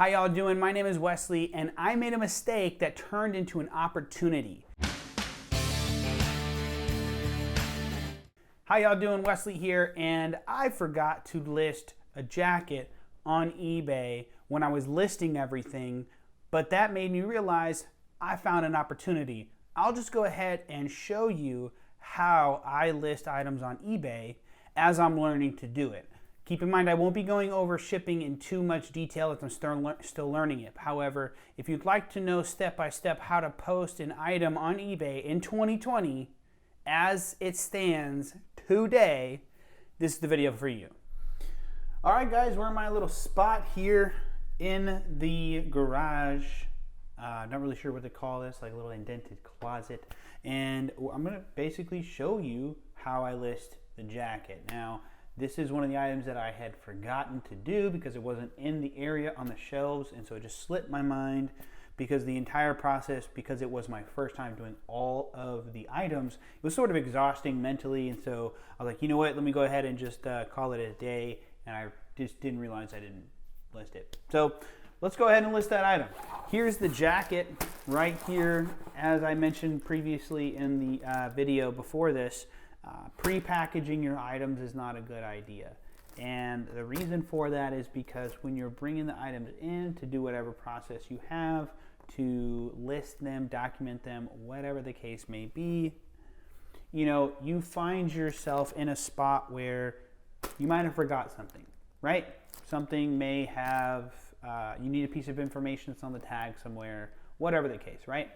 How y'all doing? My name is Wesley, and I made a mistake that turned into an opportunity. How y'all doing? Wesley here, and I forgot to list a jacket on eBay when I was listing everything, but that made me realize I found an opportunity. I'll just go ahead and show you how I list items on eBay as I'm learning to do it. Keep in mind, I won't be going over shipping in too much detail as I'm still learning it. However, if you'd like to know step-by-step how to post an item on eBay in 2020, as it stands today, this is the video for you. All right, guys, we're in my little spot here in the garage. Not really sure what to call this, like a little indented closet. And I'm gonna basically show you how I list the jacket. Now, this is one of the items that I had forgotten to do because it wasn't in the area on the shelves, and so it just slipped my mind because the entire process, because it was my first time doing all of the items, it was sort of exhausting mentally, and so I was like, you know what, let me go ahead and just call it a day, and I just didn't realize I didn't list it. So let's go ahead and list that item. Here's the jacket right here. As I mentioned previously in the video before this, pre-packaging your items is not a good idea. And the reason for that is because when you're bringing the items in to do whatever process you have to list them, document them, whatever the case may be, you know, you find yourself in a spot where you might have forgot something, right? Something may have, you need a piece of information that's on the tag somewhere, whatever the case, right?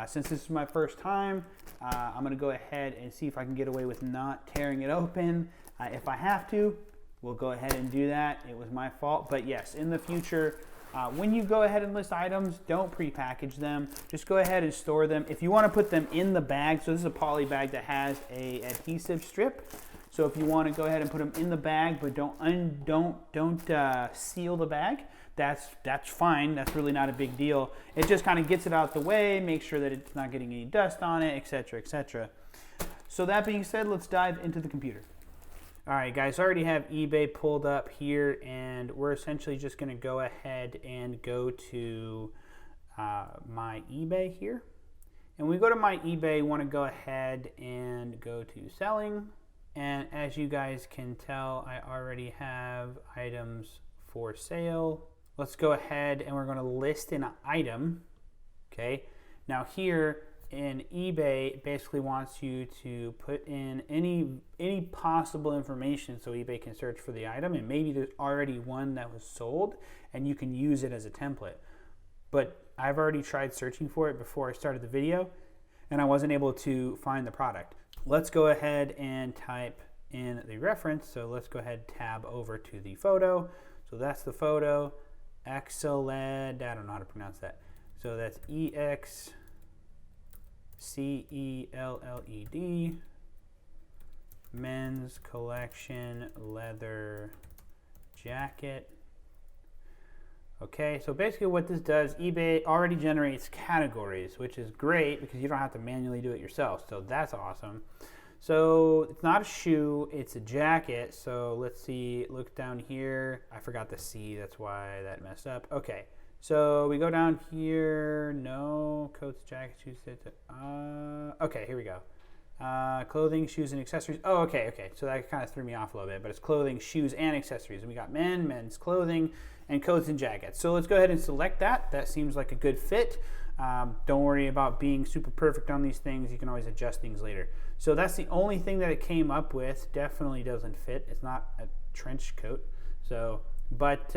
Since this is my first time, I'm going to go ahead and see if I can get away with not tearing it open. If I have to, we'll go ahead and do that. It was my fault. But yes, in the future, when you go ahead and list items, don't pre-package them. Just go ahead and store them. If you want to put them in the bag, so this is a poly bag that has a adhesive strip. So if you want to go ahead and put them in the bag, but don't seal the bag, that's fine. That's really not a big deal. It just kind of gets it out the way, make sure that it's not getting any dust on it, etc., etc. So that being said, let's dive into the computer. All right, guys, I already have eBay pulled up here, and we're essentially just going to go ahead and go to my eBay here. And when we go to my eBay, want to go ahead and go to selling. And as you guys can tell, I already have items for sale. Let's go ahead and we're going to list an item. Okay. Now here in eBay, it basically wants you to put in any possible information so eBay can search for the item, and maybe there's already one that was sold and you can use it as a template. But I've already tried searching for it before I started the video and I wasn't able to find the product. Let's go ahead and type in the reference. So let's go ahead and tab over to the photo. So that's the photo. Excelled, I don't know how to pronounce that. So that's EXCELLED, men's collection leather jacket. Okay, so basically what this does, eBay already generates categories, which is great because you don't have to manually do it yourself. So that's awesome. So it's not a shoe, it's a jacket. So let's see, look down here. I forgot the C, that's why that messed up. Okay, so we go down here. No, coats, jackets, shoes. Okay, here we go. Clothing, shoes, and accessories. Oh, okay. So that kind of threw me off a little bit, but it's clothing, shoes, and accessories. And we got men's clothing, and coats and jackets. So let's go ahead and select that. That seems like a good fit. Don't worry about being super perfect on these things. You can always adjust things later. So that's the only thing that it came up with. Definitely doesn't fit. It's not a trench coat. So, but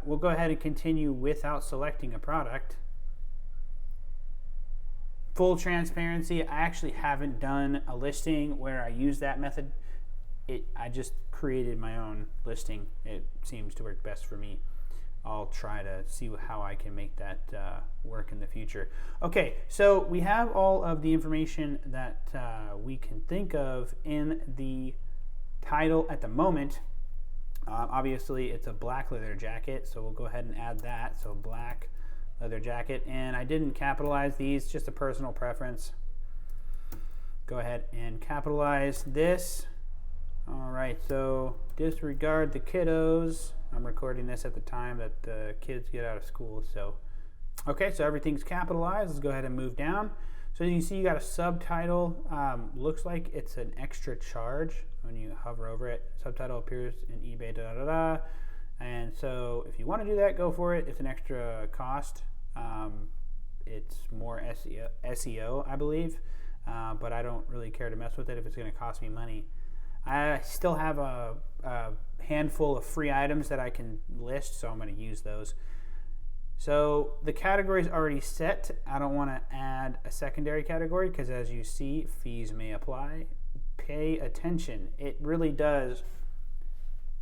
we'll go ahead and continue without selecting a product. Full transparency, I actually haven't done a listing where I use that method. I just created my own listing. It seems to work best for me. I'll try to see how I can make that work in the future. Okay, so we have all of the information that we can think of in the title at the moment. Obviously, it's a black leather jacket, so we'll go ahead and add that. So black leather jacket, and I didn't capitalize these, just a personal preference. Go ahead and capitalize this. All right, so disregard the kiddos. I'm recording this at the time that the kids get out of school. So, okay, so everything's capitalized. Let's go ahead and move down. So you can see you got a subtitle. Looks like it's an extra charge when you hover over it. Subtitle appears in eBay, da da da. And so if you want to do that, go for it. It's an extra cost. It's more SEO, I believe, but I don't really care to mess with it if it's going to cost me money. I still have a handful of free items that I can list, so I'm going to use those. So the category is already set. I don't want to add a secondary category because, as you see, fees may apply. Pay attention. It really does.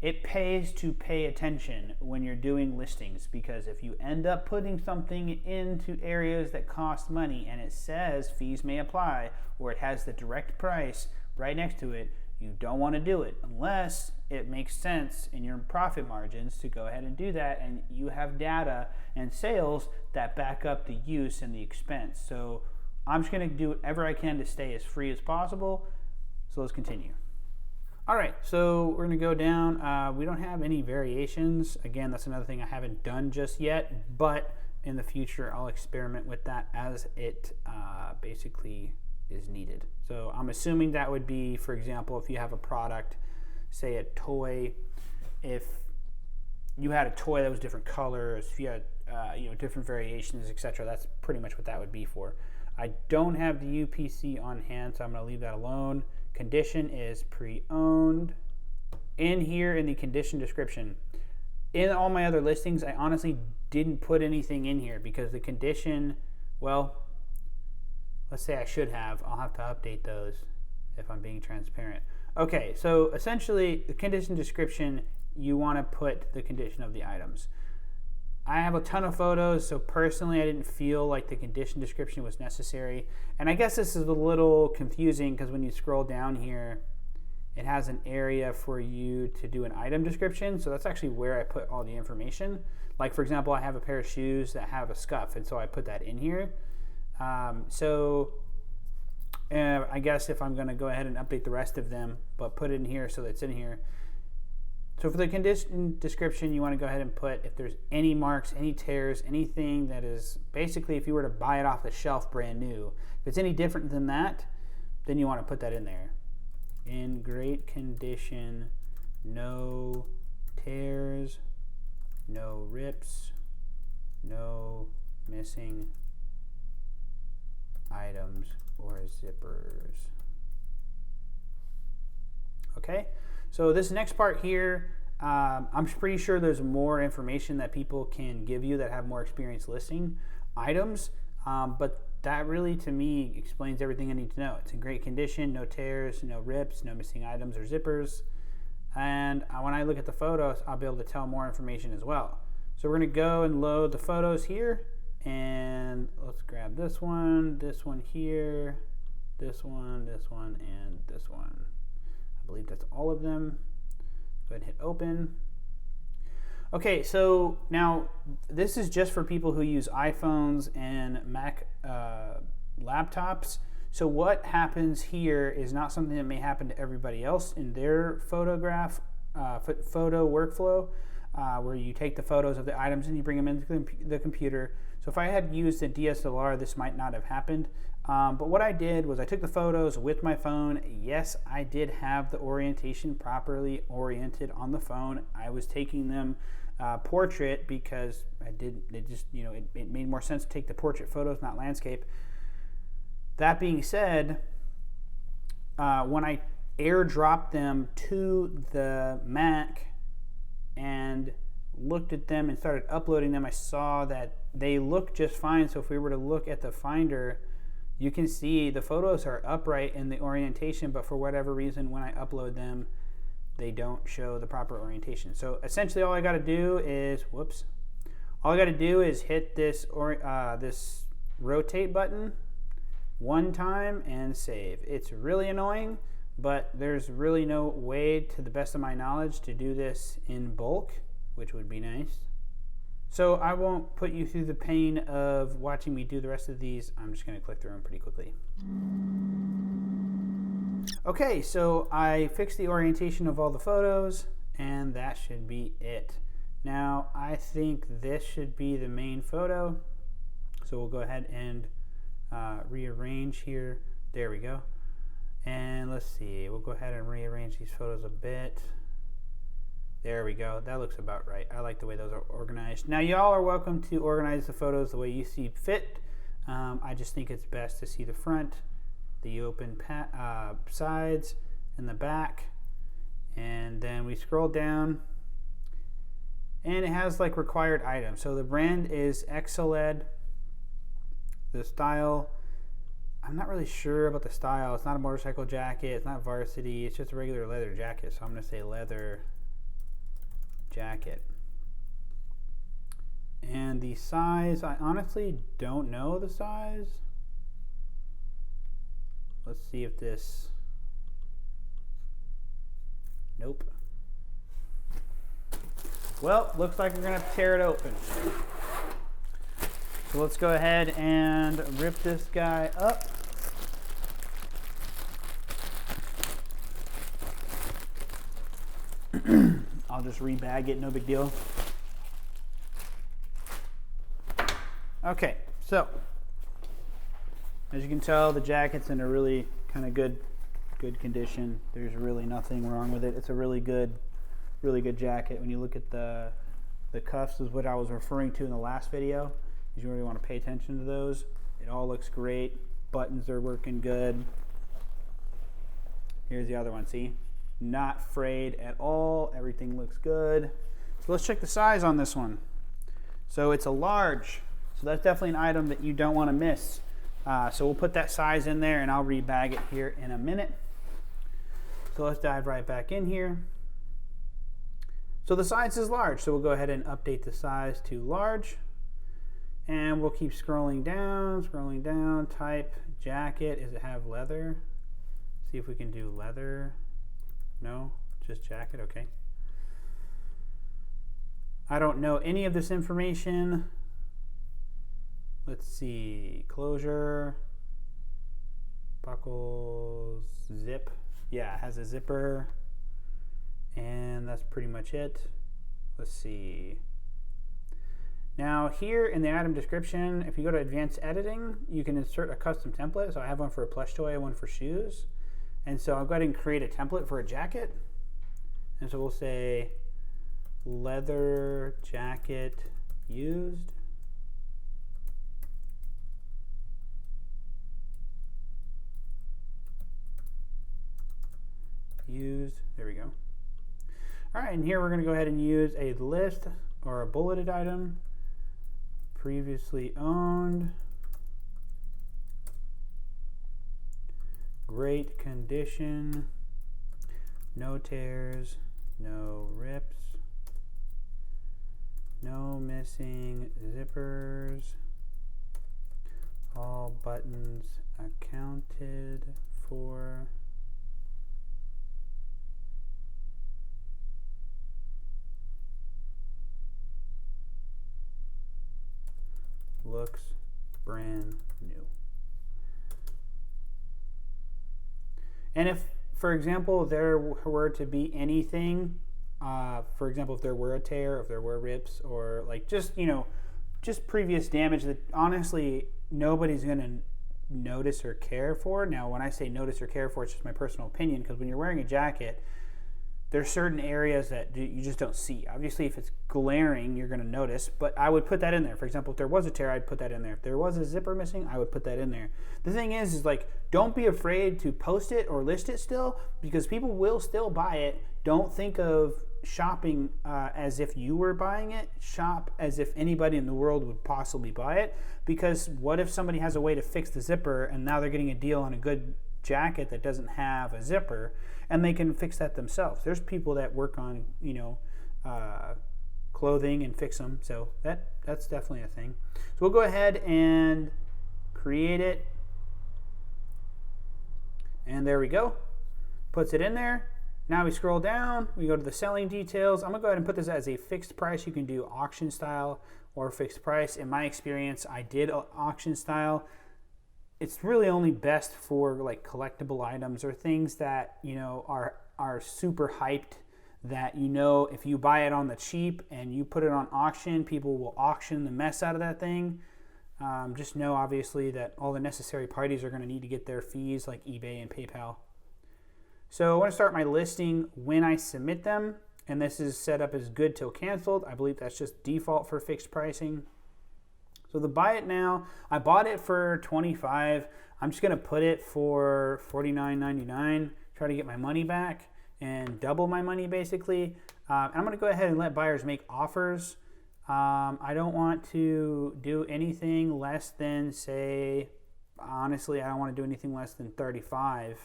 It pays to pay attention when you're doing listings, because if you end up putting something into areas that cost money and it says fees may apply, or it has the direct price right next to it, you don't want to do it unless it makes sense in your profit margins to go ahead and do that, and you have data and sales that back up the use and the expense. So I'm just going to do whatever I can to stay as free as possible. So let's continue. All right, so we're going to go down. We don't have any variations. Again, that's another thing I haven't done just yet, but in the future I'll experiment with that as it basically is needed. So I'm assuming that would be, for example, if you have a product, say a toy, if you had a toy that was different colors, if you had different variations, etc., that's pretty much what that would be for. I don't have the UPC on hand, so I'm going to leave that alone. Condition is pre-owned. In here in the condition description, in all my other listings, I honestly didn't put anything in here because the condition, well, let's say I should have. I'll have to update those if I'm being transparent. Okay, so essentially the condition description, you want to put the condition of the items. I have a ton of photos, so personally I didn't feel like the condition description was necessary. And I guess this is a little confusing because when you scroll down here, it has an area for you to do an item description. So that's actually where I put all the information. Like, for example, I have a pair of shoes that have a scuff, and so I put that in here. I guess if I'm going to go ahead and update the rest of them, but put it in here so that it's in here. So for the condition description, you want to go ahead and put if there's any marks, any tears, anything that is basically, if you were to buy it off the shelf brand new, if it's any different than that, then you want to put that in there. In great condition, no tears, no rips, no missing items or zippers. Okay, so this next part here, I'm pretty sure there's more information that people can give you that have more experience listing items, but that really, to me, explains everything I need to know. It's in great condition, no tears, no rips, no missing items or zippers, and when I look at the photos, I'll be able to tell more information as well. So we're going to go and load the photos here, and let's grab this one here, this one, and this one. I believe that's all of them. Go ahead and hit open. Okay, so now this is just for people who use iPhones and Mac laptops. So what happens here is not something that may happen to everybody else in their photo workflow, where you take the photos of the items and you bring them into the computer. So if I had used a DSLR, this might not have happened. But what I did was I took the photos with my phone. Yes, I did have the orientation properly oriented on the phone. I was taking them portrait because it made more sense to take the portrait photos, not landscape. That being said, when I airdropped them to the Mac and looked at them and started uploading them, I saw that they look just fine. So if we were to look at the Finder, you can see the photos are upright in the orientation, but for whatever reason, when I upload them, they don't show the proper orientation. So essentially all I got to do is, hit this this rotate button one time and save. It's really annoying, but there's really no way, to the best of my knowledge, to do this in bulk, which would be nice. So I won't put you through the pain of watching me do the rest of these. I'm just going to click through them pretty quickly. Okay, so I fixed the orientation of all the photos, and that should be it. Now, I think this should be the main photo. So we'll go ahead and rearrange here. There we go. And let's see, we'll go ahead and rearrange these photos a bit. There we go. That looks about right. I like the way those are organized. Now, y'all are welcome to organize the photos the way you see fit. I just think it's best to see the front, the open sides, and the back. And then we scroll down, and it has like required items. So the brand is XLED. The style, I'm not really sure about the style. It's not a motorcycle jacket. It's not varsity. It's just a regular leather jacket. So I'm going to say leather jacket. And the size, I honestly don't know the size. Let's see if this, nope. Well, looks like we're going to have to tear it open. So let's go ahead and rip this guy up. I'll just rebag it, no big deal. Okay, so as you can tell, the jacket's in a really kind of good condition. There's really nothing wrong with it. It's a really good jacket. When you look at the cuffs, is what I was referring to in the last video. You really want to pay attention to those. It all looks great. Buttons are working good. Here's the other one, see? Not frayed at all. Everything looks good. So let's check the size on this one. So it's a large. So that's definitely an item that you don't want to miss. So we'll put that size in there, and I'll rebag it here in a minute. So let's dive right back in here. So the size is large, so we'll go ahead and update the size to large. And we'll keep scrolling down, type jacket. Does it have leather? See if we can do leather. No, just jacket, okay. I don't know any of this information. Let's see, closure, buckles, zip. Yeah, it has a zipper, and that's pretty much it. Let's see. Now here in the item description, if you go to advanced editing, you can insert a custom template. So I have one for a plush toy, one for shoes. And so I'll go ahead and create a template for a jacket. And so we'll say leather jacket used. There we go. All right, and here we're going to go ahead and use a list or a bulleted item. Previously owned. Great condition. No tears, no rips, no missing zippers. All buttons accounted for. Looks brand new. And if, for example, there were to be anything, for example, if there were a tear, if there were rips, or like just previous damage that honestly nobody's going to notice or care for. Now, when I say notice or care for, it's just my personal opinion, because when you're wearing a jacket, there's certain areas that you just don't see. Obviously, if it's glaring, you're going to notice, but I would put that in there. For example, if there was a tear, I'd put that in there. If there was a zipper missing, I would put that in there. The thing is like, don't be afraid to post it or list it still, because people will still buy it. Don't think of shopping as if you were buying it. Shop as if anybody in the world would possibly buy it, because what if somebody has a way to fix the zipper and now they're getting a deal on a good jacket that doesn't have a zipper, and they can fix that themselves. There's people that work on clothing and fix them, so that's definitely a thing. So we'll go ahead and create it, and there we go. Puts it in there. Now we scroll down, we go to the selling details. I'm gonna go ahead and put this as a fixed price. You can do auction style or fixed price. In my experience, I did auction style. it's really only best for like collectible items or things that, you know, are super hyped, that, you know, if you buy it on the cheap and you put it on auction, people will auction the mess out of that thing. Just know, obviously, that all the necessary parties are going to need to get their fees, like eBay and PayPal. So I want to start my listing when I submit them, and this is set up as good till canceled. I believe that's just default for fixed pricing. So the buy it now, I bought it for $25. I'm just going to put it for $49.99, try to get my money back and double my money, basically. I'm going to go ahead and let buyers make offers. I don't want to do anything less than, say, honestly, I don't want to do anything less than 35.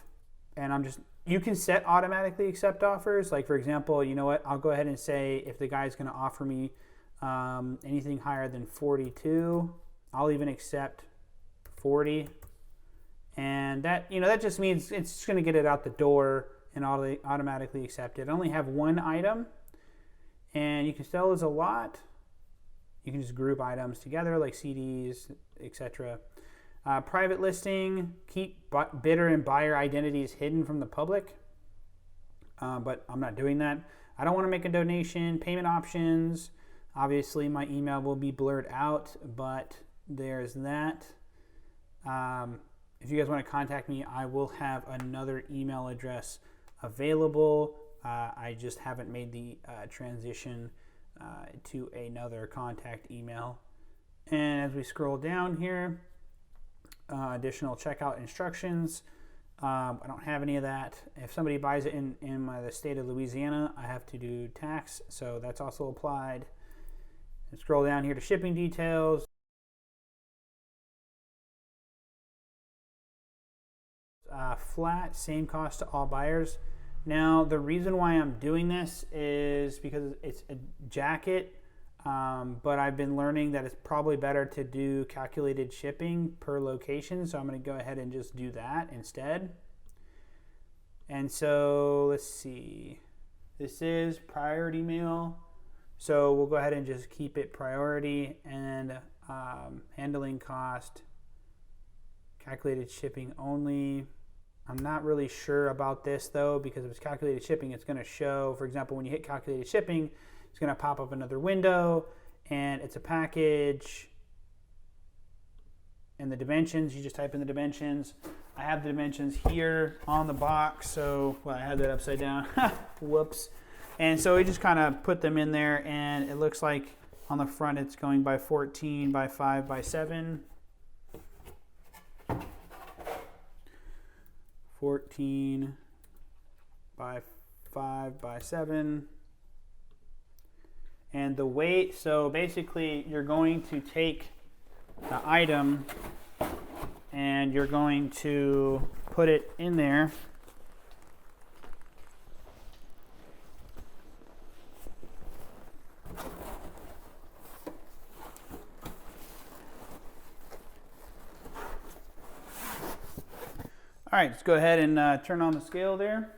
And you can set automatically accept offers. Like, for example, you know what, I'll go ahead and say if the guy's going to offer me anything higher than 42, I'll even accept 40. And that, you know, that just means it's just going to get it out the door and automatically accept it. I only have one item, and you can sell as a lot. You can just group items together like CDs, etc. Private listing, keep bidder and buyer identities hidden from the public, but I'm not doing that. I don't want to make a donation. Payment options, obviously my email will be blurred out, but there's that. If you guys want to contact me, I will have another email address available. I just haven't made the transition to another contact email. And as we scroll down here, additional checkout instructions. I don't have any of that. If somebody buys it in the state of Louisiana, I have to do tax, so that's also applied. And scroll down here to shipping details. Flat, same cost to all buyers. Now, the reason why I'm doing this is because it's a jacket, but I've been learning that it's probably better to do calculated shipping per location, so I'm going to go ahead and just do that instead. And so, let's see. This is priority mail, so we'll go ahead and just keep it priority, and handling cost, calculated shipping only. I'm not really sure about this though, because if it's calculated shipping, it's going to show, for example, when you hit calculated shipping, it's going to pop up another window, and it's a package, and the dimensions, you just type in the dimensions. I have the dimensions here on the box, so, well, I had that upside down. Whoops. And so we just kind of put them in there, and it looks like on the front it's going by 14 by 5 by 7. 14 by 5 by 7. And the weight, so basically you're going to take the item and you're going to put it in there. All right, let's go ahead and turn on the scale there.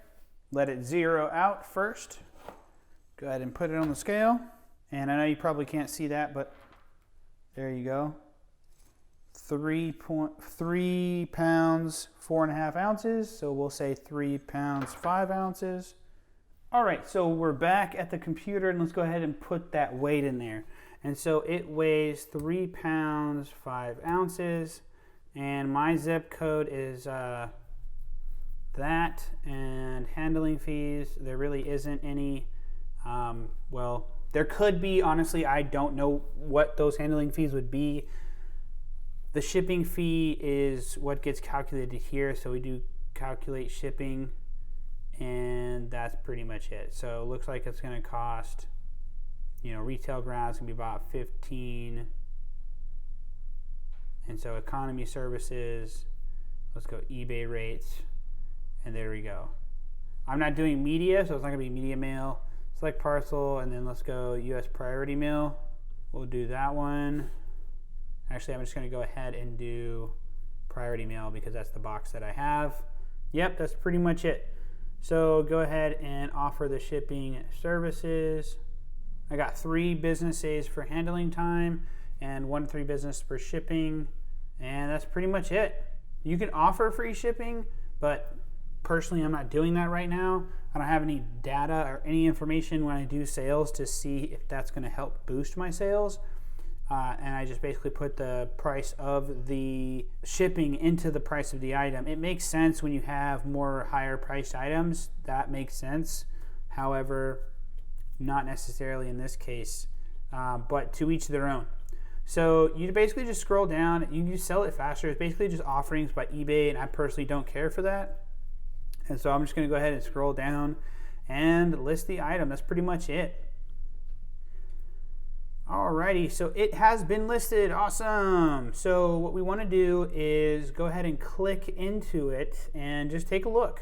Let it zero out first. Go ahead and put it on the scale. And I know you probably can't see that, but there you go. 3 pounds, 4.5 ounces. So we'll say 3 pounds, 5 ounces. All right, so we're back at the computer, and let's go ahead and put that weight in there. And so it weighs 3 pounds, 5 ounces. And my zip code is that, and handling fees, there really isn't any. Well, there could be, honestly, I don't know what those handling fees would be. The shipping fee is what gets calculated here, so we do calculate shipping, and that's pretty much it. So it looks like it's going to cost, you know, retail ground is going to be about $15. And so economy services, let's go eBay rates, and there we go. I'm not doing media, so it's not going to be media mail. Select parcel, and then let's go US priority mail. We'll do that one. Actually, I'm just going to go ahead and do priority mail because that's the box that I have. Yep, that's pretty much it. So go ahead and offer the shipping services. I got 3 business days for handling time and 1 to 3 business for shipping, and that's pretty much it. You can offer free shipping, but personally I'm not doing that right now. I don't have any data or any information when I do sales to see if that's going to help boost my sales. And I just basically put the price of the shipping into the price of the item. It makes sense when you have more higher priced items. That makes sense. However, not necessarily in this case, but to each their own. So you basically just scroll down. You can sell it faster. It's basically just offerings by eBay, and I personally don't care for that. And so I'm just going to go ahead and scroll down and list the item. That's pretty much it. Alrighty, so it has been listed. Awesome. So what we want to do is go ahead and click into it and just take a look.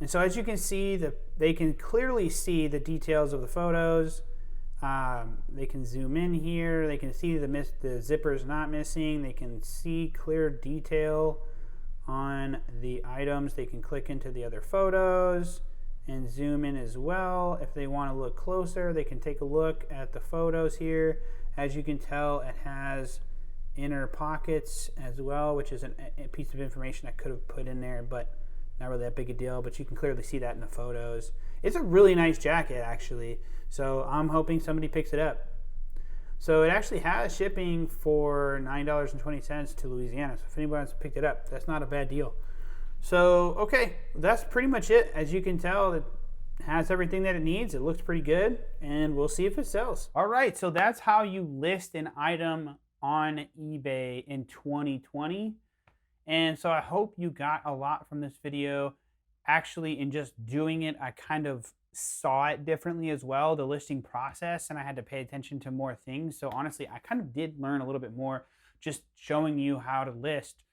And so as you can see, they can clearly see the details of the photos. They can zoom in here. They can see the zippers not missing. They can see clear detail on the items. They can click into the other photos and zoom in as well. If they want to look closer, they can take a look at the photos here. As you can tell, it has inner pockets as well, which is a piece of information I could have put in there, but not really that big a deal. But you can clearly see that in the photos. It's a really nice jacket, actually. So I'm hoping somebody picks it up. So it actually has shipping for $9.20 to Louisiana. So if anybody wants to pick it up, that's not a bad deal. So, okay, that's pretty much it. As you can tell, it has everything that it needs. It looks pretty good, and we'll see if it sells. All right, so that's how you list an item on eBay in 2020. And so I hope you got a lot from this video. Actually, in just doing it, I kind of saw it differently as well, the listing process, and I had to pay attention to more things. So honestly, I kind of did learn a little bit more just showing you how to list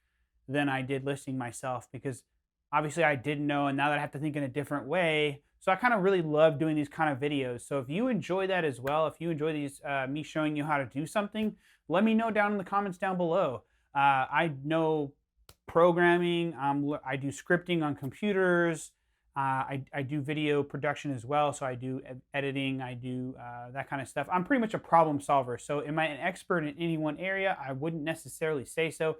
than I did listing myself, because obviously I didn't know, and now that I have to think in a different way. So I kind of really love doing these kind of videos. So if you enjoy that as well, if you enjoy these, me showing you how to do something, let me know down in the comments down below. I know programming, I do scripting on computers, I do video production as well, so I do editing, I do that kind of stuff. I'm pretty much a problem solver. So am I an expert in any one area? I wouldn't necessarily say so.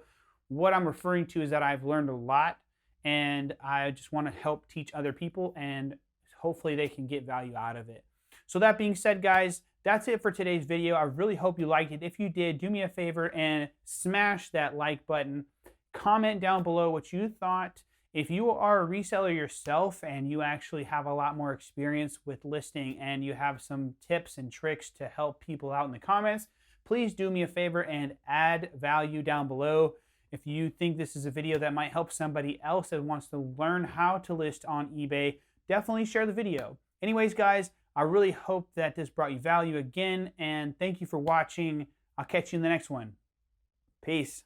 What I'm referring to is that I've learned a lot, and I just want to help teach other people, and hopefully they can get value out of it. So that being said, guys, that's it for today's video. I really hope you liked it. If you did, do me a favor and smash that like button. Comment down below what you thought. If you are a reseller yourself and you actually have a lot more experience with listing and you have some tips and tricks to help people out in the comments, please do me a favor and add value down below. If you think this is a video that might help somebody else that wants to learn how to list on eBay, definitely share the video. Anyways, guys, I really hope that this brought you value again, and thank you for watching. I'll catch you in the next one. Peace.